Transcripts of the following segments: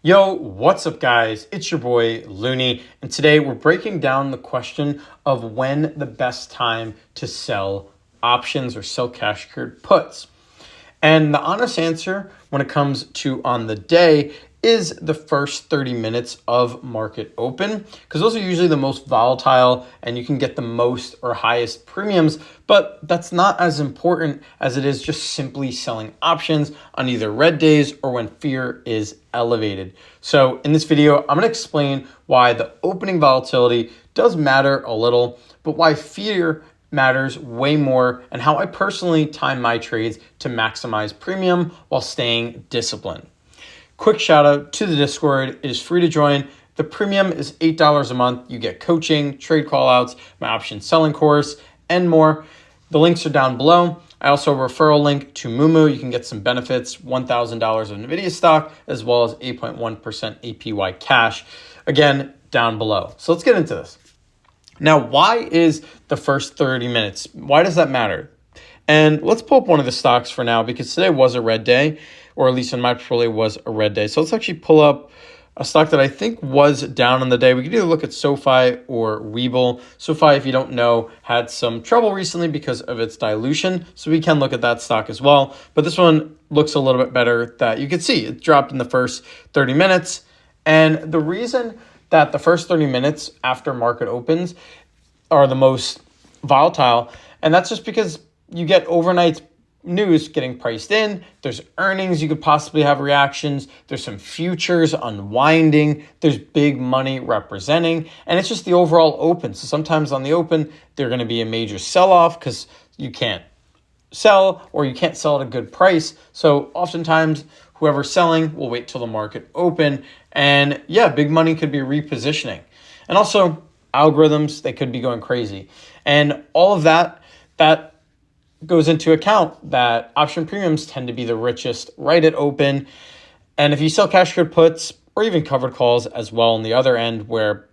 Yo, what's up, guys? It's your boy Looney, and today we're breaking down the question of when the best time to sell options or sell cash secured puts. And the honest answer when it comes to on the day is the first 30 minutes of market open, because those are usually the most volatile and you can get the most or highest premiums, but that's not as important as it is just simply selling options on either red days or when fear is elevated. So in this video, I'm going to explain why the opening volatility does matter a little, but why fear matters way more, and how I personally time my trades to maximize premium while staying disciplined. Quick shout out to the Discord. It is free to join. The premium is $8 a month. You get coaching, trade callouts, my option selling course, and more. The links are down below. I also have a referral link to Moomoo. You can get some benefits, $1,000 of NVIDIA stock, as well as 8.1% APY cash. Again, down below. So let's get into this. Now, why is the first 30 minutes? Why does that matter? And let's pull up one of the stocks for now, because today was a red day, or at least in my portfolio was a red day. So let's actually pull up a stock that I think was down on the day. We could either look at SoFi or Webull. SoFi, if you don't know, had some trouble recently because of its dilution. So we can look at that stock as well. But this one looks a little bit better. That you can see it dropped in the first 30 minutes. And the reason that the first 30 minutes after market opens are the most volatile, and that's just because you get overnight news getting priced in. There's earnings, you could possibly have reactions. There's some futures unwinding. There's big money representing, and it's just the overall open. So sometimes on the open, there's going to be a major sell-off because you can't sell, or you can't sell at a good price. So oftentimes whoever's selling will wait till the market open, and yeah, big money could be repositioning. And also algorithms, they could be going crazy. And all of that goes into account that option premiums tend to be the richest right at open. And if you sell cash secured puts or even covered calls as well on the other end where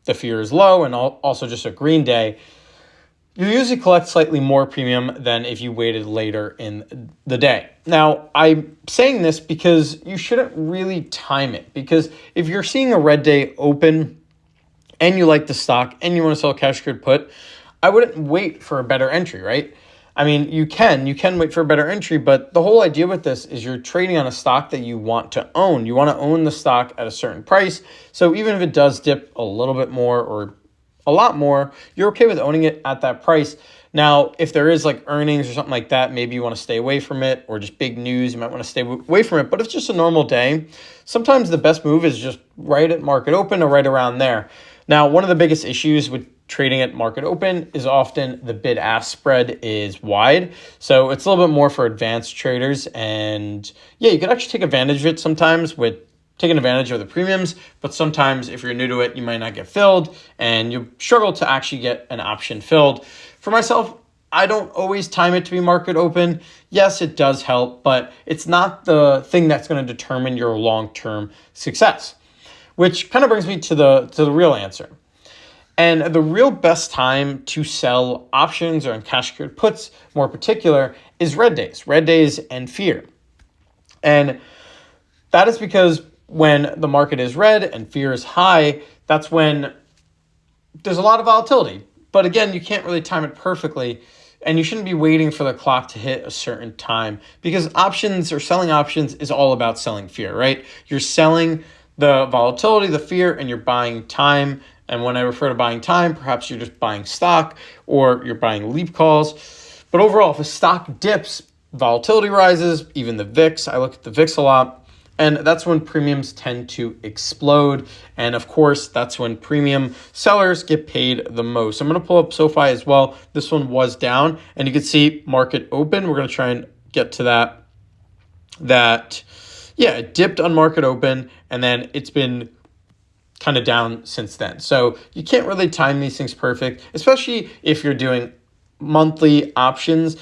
the fear is low and also just a green day, you usually collect slightly more premium than if you waited later in the day. Now, I'm saying this because you shouldn't really time it, because if you're seeing a red day open and you like the stock and you want to sell a cash secured put, I wouldn't wait for a better entry, right? I mean, you can wait for a better entry, but the whole idea with this is you're trading on a stock that you want to own. You want to own the stock at a certain price. So even if it does dip a little bit more or a lot more, you're okay with owning it at that price. Now, if there is like earnings or something like that, maybe you want to stay away from it, or just big news, you might want to stay away from it. But if it's just a normal day, sometimes the best move is just right at market open or right around there. Now, one of the biggest issues with trading at market open is often the bid-ask spread is wide. So it's a little bit more for advanced traders. And yeah, you can actually take advantage of it sometimes with taking advantage of the premiums, but sometimes if you're new to it, you might not get filled and you struggle to actually get an option filled. For myself, I don't always time it to be market open. Yes, it does help, but it's not the thing that's going to determine your long-term success, which kind of brings me to the real answer. And the real best time to sell options or in cash secured puts, more particular, is red days and fear. And that is because when the market is red and fear is high, that's when there's a lot of volatility. But again, you can't really time it perfectly, and you shouldn't be waiting for the clock to hit a certain time, because options or selling options is all about selling fear, right? You're selling the volatility, the fear, and you're buying time. And when I refer to buying time, perhaps you're just buying stock or you're buying leap calls. But overall, if a stock dips, volatility rises, even the VIX. I look at the VIX a lot, and that's when premiums tend to explode. And of course, that's when premium sellers get paid the most. I'm going to pull up SoFi as well. This one was down, and you can see market open. We're going to try and get to that. Yeah, it dipped on market open, and then it's been kind of down since then. So you can't really time these things perfect, especially if you're doing monthly options.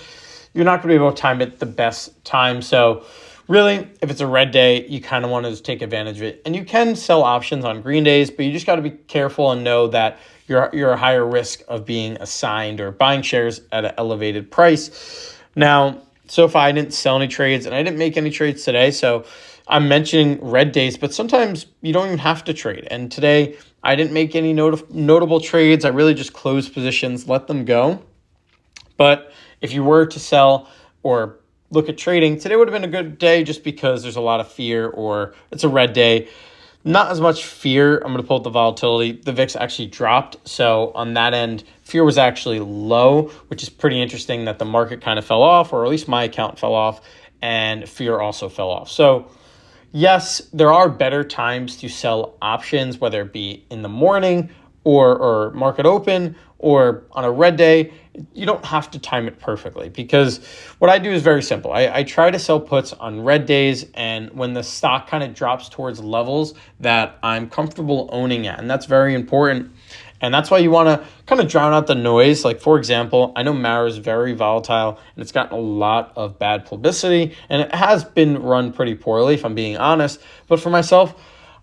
You're not going to be able to time it the best time. So really, if it's a red day, you kind of want to just take advantage of it. And you can sell options on green days, but you just got to be careful and know that you're a higher risk of being assigned or buying shares at an elevated price. Now, so far I didn't sell any trades and I didn't make any trades today. So I'm mentioning red days, but sometimes you don't even have to trade. And today I didn't make any notable trades. I really just closed positions, let them go. But if you were to sell or look at trading, today would have been a good day just because there's a lot of fear, or it's a red day. Not as much fear. I'm going to pull up the volatility. The VIX actually dropped. So on that end, fear was actually low, which is pretty interesting that the market kind of fell off, or at least my account fell off, and fear also fell off. So yes, there are better times to sell options, whether it be in the morning or market open or on a red day. You don't have to time it perfectly, because what I do is very simple. I try to sell puts on red days and when the stock kind of drops towards levels that I'm comfortable owning at. And that's very important. And that's why you want to kind of drown out the noise. Like, for example, I know Mara is very volatile and it's gotten a lot of bad publicity, and it has been run pretty poorly, if I'm being honest. But for myself,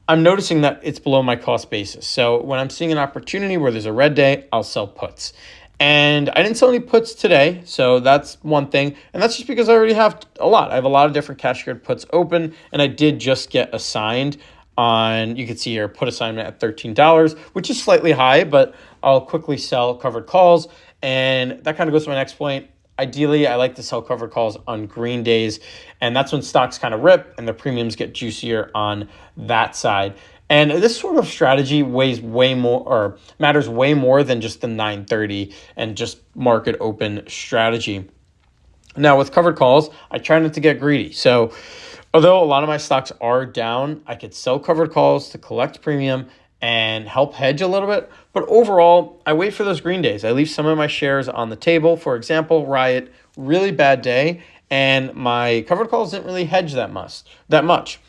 I'm noticing that it's below my cost basis. So when I'm seeing an opportunity where there's a red day, I'll sell puts. And I didn't sell any puts today, so that's one thing. And that's just because I already have a lot. I have a lot of different cash secured puts open, and I did just get assigned on, you can see here, put assignment at $13, which is slightly high, but I'll quickly sell covered calls. And that kind of goes to my next point. Ideally, I like to sell covered calls on green days, and that's when stocks kind of rip and the premiums get juicier on that side. And this sort of strategy weighs way more, or matters way more than just the 930 and just market open strategy. Now with covered calls, I try not to get greedy. So although a lot of my stocks are down, I could sell covered calls to collect premium and help hedge a little bit. But overall, I wait for those green days. I leave some of my shares on the table. For example, Riot, really bad day, and my covered calls didn't really hedge that much.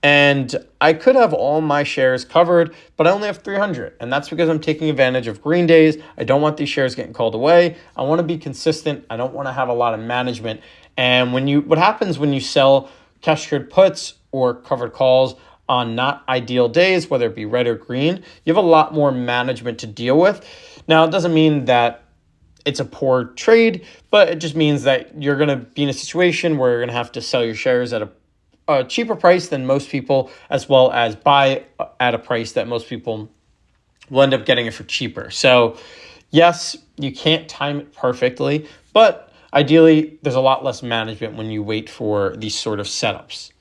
And I could have all my shares covered, but I only have 300. And that's because I'm taking advantage of green days. I don't want these shares getting called away. I want to be consistent. I don't want to have a lot of management. And what happens when you sell cash secured puts or covered calls on not ideal days, whether it be red or green, you have a lot more management to deal with. Now, it doesn't mean that it's a poor trade, but it just means that you're going to be in a situation where you're going to have to sell your shares at a cheaper price than most people, as well as buy at a price that most people will end up getting it for cheaper. So yes, you can't time it perfectly, but ideally there's a lot less management when you wait for these sort of setups.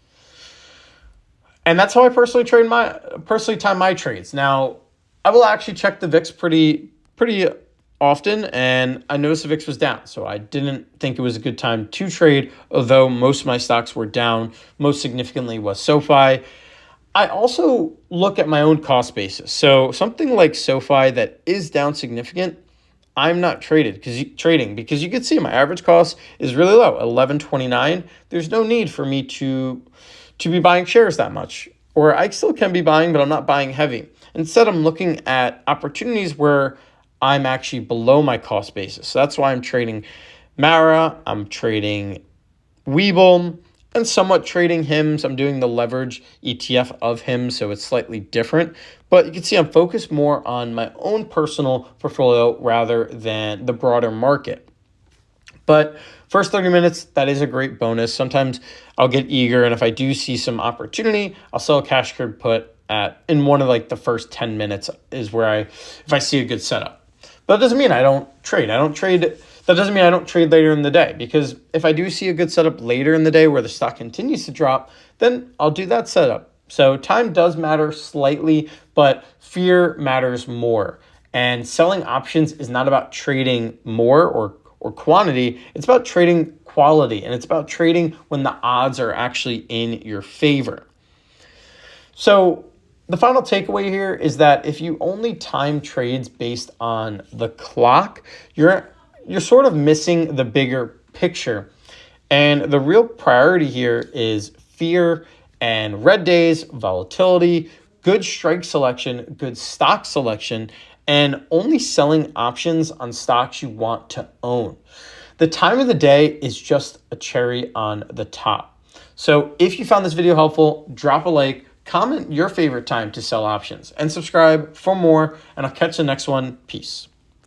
And that's how I personally time my trades. Now, I will actually check the VIX pretty often, and I noticed the VIX was down, so I didn't think it was a good time to trade, although most of my stocks were down. Most significantly was SoFi. I also look at my own cost basis. So something like SoFi that is down significant, I'm not trading because you can see my average cost is really low, $11.29. There's no need for me to be buying shares that much, or I still can be buying, but I'm not buying heavy. Instead, I'm looking at opportunities where I'm actually below my cost basis. So that's why I'm trading Mara, I'm trading Webull, and somewhat trading HIMS. I'm doing the leverage ETF of HIMS, so it's slightly different. But you can see I'm focused more on my own personal portfolio rather than the broader market. But first 30 minutes, that is a great bonus. Sometimes I'll get eager, and if I do see some opportunity, I'll sell a cash secured put in one of like the first 10 minutes is where if I see a good setup. But that doesn't mean I don't trade. That doesn't mean I don't trade later in the day, because if I do see a good setup later in the day where the stock continues to drop, then I'll do that setup. So time does matter slightly, but fear matters more. And selling options is not about trading more or quantity. It's about trading quality, and it's about trading when the odds are actually in your favor. So the final takeaway here is that if you only time trades based on the clock, you're sort of missing the bigger picture. And the real priority here is fear and red days, volatility, good strike selection, good stock selection, and only selling options on stocks you want to own. The time of the day is just a cherry on the top. So if you found this video helpful, drop a like, comment your favorite time to sell options, and subscribe for more, and I'll catch the next one. Peace.